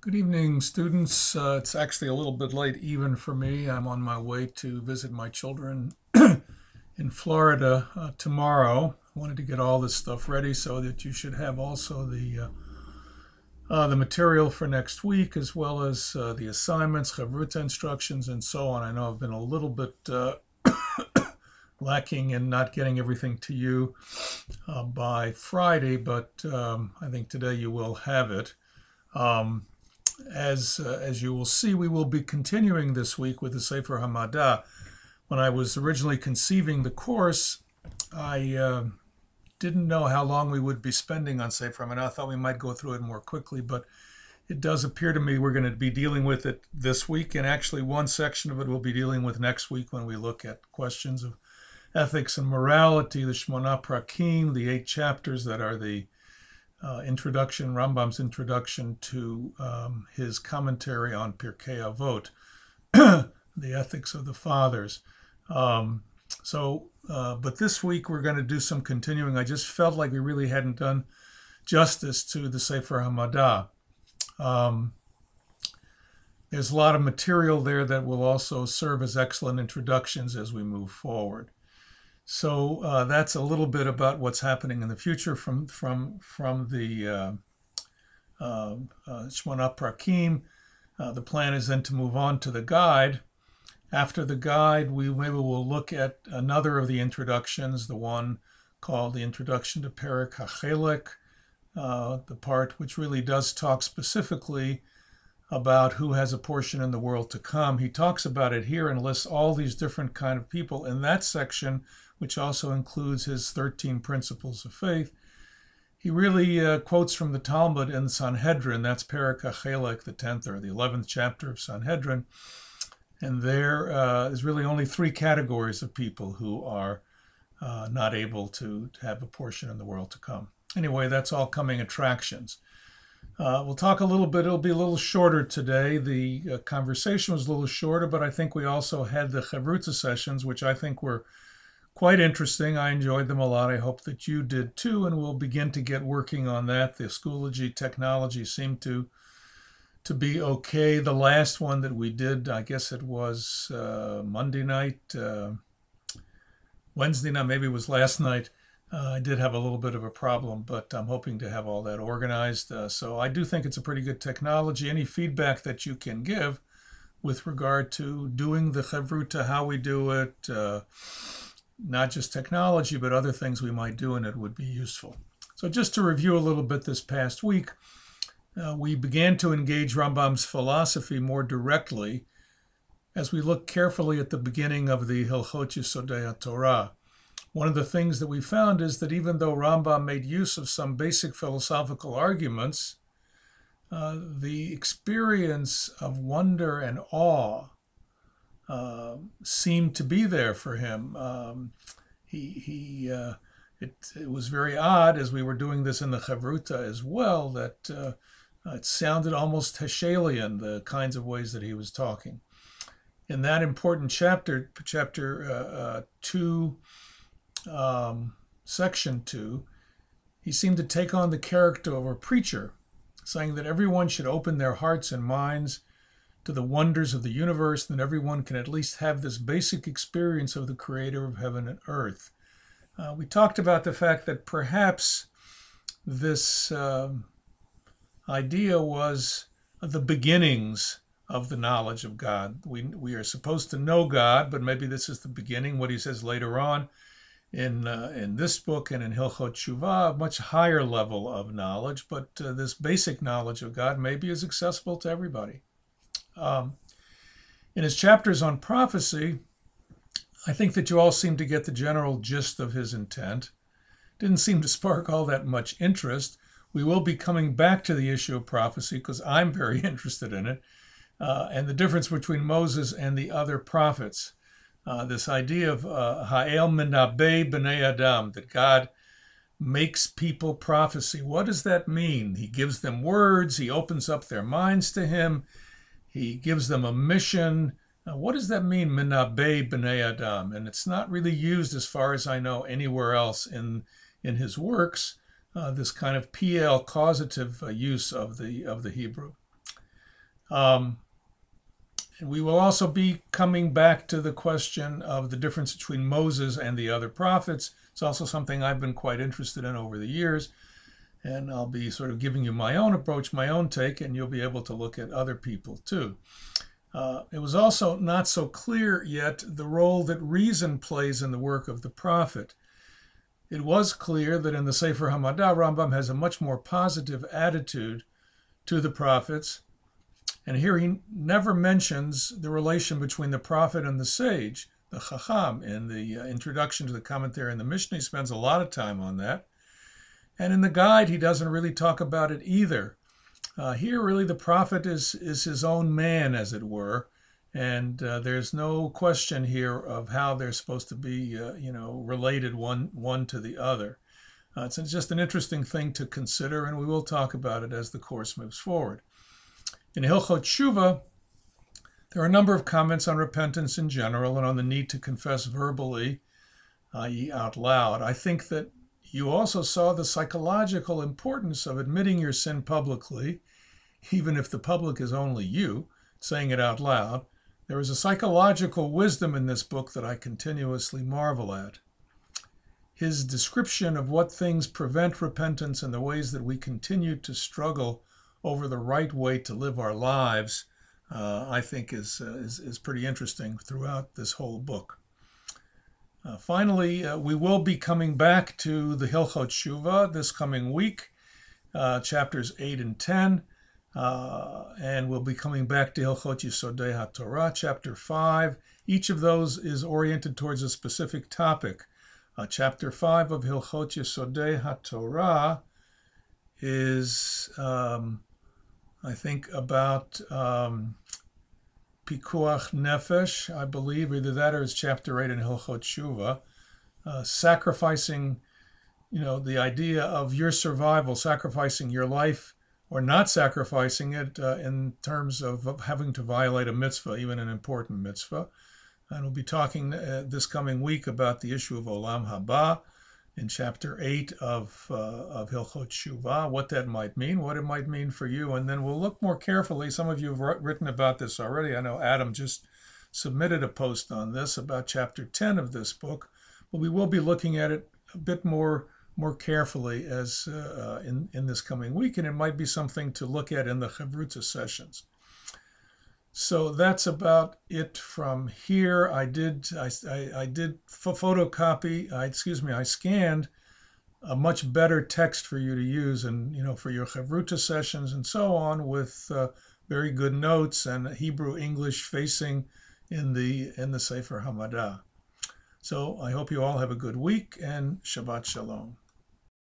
Good evening, students. It's actually a little bit late even for me. I'm on my way to visit my children in Florida tomorrow. I wanted to get all this stuff ready so that you should have also the material for next week, as well as the assignments, chavruta instructions, and so on. I know I've been a little bit lacking in not getting everything to you by Friday, but I think today you will have it. Um, as you will see, we will be continuing this week with the Sefer HaMada. When I was originally conceiving the course, I didn't know how long we would be spending on Sefer HaMada. I thought we might go through it more quickly, but it does appear to me we're going to be dealing with it this week, and actually one section of it we'll be dealing with next week when we look at questions of ethics and morality, the Shmona Prakim, the 8 chapters that are the introduction, Rambam's introduction to his commentary on Pirkei Avot, the ethics of the fathers. But this week we're going to do some continuing. I just felt like we really hadn't done justice to the Sefer HaMada. There's a lot of material there that will also serve as excellent introductions as we move forward. So that's a little bit about what's happening in the future from the Shmona Prakim. The plan is then to move on to the guide. After the guide, we maybe will look at another of the introductions, the one called the Introduction to Perek HaChelek, the part which really does talk specifically about who has a portion in the world to come. He talks about it here and lists all these different kind of people in that section, which also includes his 13 principles of faith. He really quotes from the Talmud in Sanhedrin. That's Perek HaChelek, the 10th or the 11th chapter of Sanhedrin. And there is really only 3 categories of people who are not able to have a portion in the world to come. Anyway, that's all coming attractions. We'll talk a little bit. It'll be a little shorter today. The conversation was a little shorter, but I think we also had the Chavruta sessions, which I think were quite interesting. I enjoyed them a lot. I hope that you did too, and we'll begin to get working on that. The Schoology technology seemed to be okay. The last one that we did, I guess it was Monday night, Wednesday night, maybe it was last night. I did have a little bit of a problem, but I'm hoping to have all that organized. So I do think it's a pretty good technology. Any feedback that you can give with regard to doing the Chavruta, how we do it, not just technology, but other things we might do in it would be useful. So just to review a little bit this past week, we began to engage Rambam's philosophy more directly as we look carefully at the beginning of the Hilchot Yesodei HaTorah. One of the things that we found is that even though Rambam made use of some basic philosophical arguments, the experience of wonder and awe seemed to be there for him. It was very odd as we were doing this in the Chavruta as well that it sounded almost Hegelian, the kinds of ways that he was talking. In that important chapter 2, section 2, he seemed to take on the character of a preacher, saying that everyone should open their hearts and minds to the wonders of the universe, and that everyone can at least have this basic experience of the creator of heaven and earth. We talked about the fact that perhaps this idea was the beginnings of the knowledge of God. We are supposed to know God, but maybe this is the beginning, what he says later on in this book and in Hilchot Teshuvah, a much higher level of knowledge, but this basic knowledge of God maybe is accessible to everybody. In his chapters on prophecy, I think that you all seem to get the general gist of his intent. Didn't seem to spark all that much interest. We will be coming back to the issue of prophecy because I'm very interested in it, and the difference between Moses and the other prophets. This idea of Ha'el Menabeh B'nei Adam, that God makes people prophecy. What does that mean? He gives them words. He opens up their minds to him. He gives them a mission. What does that mean, Menabeh B'nei Adam? And it's not really used, as far as I know, anywhere else in his works. This kind of PL causative use of the Hebrew. And we will also be coming back to the question of the difference between Moses and the other prophets. It's also something I've been quite interested in over the years. And I'll be sort of giving you my own approach, my own take, and you'll be able to look at other people too. It was also not so clear yet the role that reason plays in the work of the prophet. It was clear that in the Sefer HaMada, Rambam has a much more positive attitude to the prophets. And here he never mentions the relation between the prophet and the sage, the Chacham. In the introduction to the commentary in the Mishnah, he spends a lot of time on that. And in the guide, he doesn't really talk about it either. Here, really, the prophet is his own man, as it were. And there's no question here of how they're supposed to be, related one to the other. It's just an interesting thing to consider, and we will talk about it as the course moves forward. In Hilchot Tshuva, there are a number of comments on repentance in general and on the need to confess verbally, i.e. out loud. I think that you also saw the psychological importance of admitting your sin publicly, even if the public is only you, saying it out loud. There is a psychological wisdom in this book that I continuously marvel at. His description of what things prevent repentance and the ways that we continue to struggle over the right way to live our lives, I think is pretty interesting throughout this whole book. Finally, we will be coming back to the Hilchot Tshuva this coming week, chapters 8 and 10, and we'll be coming back to Hilchot Yesodei HaTorah, chapter 5. Each of those is oriented towards a specific topic. Chapter 5 of Hilchot Yesodei HaTorah is, I think, about Pikuach Nefesh, I believe, either that or it's chapter 8 in Hilchot Tshuva, sacrificing, the idea of your survival, sacrificing your life or not sacrificing it in terms of having to violate a mitzvah, even an important mitzvah. And we'll be talking this coming week about the issue of Olam Haba in chapter 8 of Hilchot Tshuva, what that might mean, what it might mean for you. And then we'll look more carefully. Some of you have written about this already. I know Adam just submitted a post on this about chapter 10 of this book, but we will be looking at it a bit more carefully as in this coming week, and it might be something to look at in the Chavruta sessions. So that's about it from here. I scanned a much better text for you to use, and for your Chavruta sessions and so on, with very good notes and Hebrew English facing in the Sefer HaMada. So I hope you all have a good week, and Shabbat Shalom.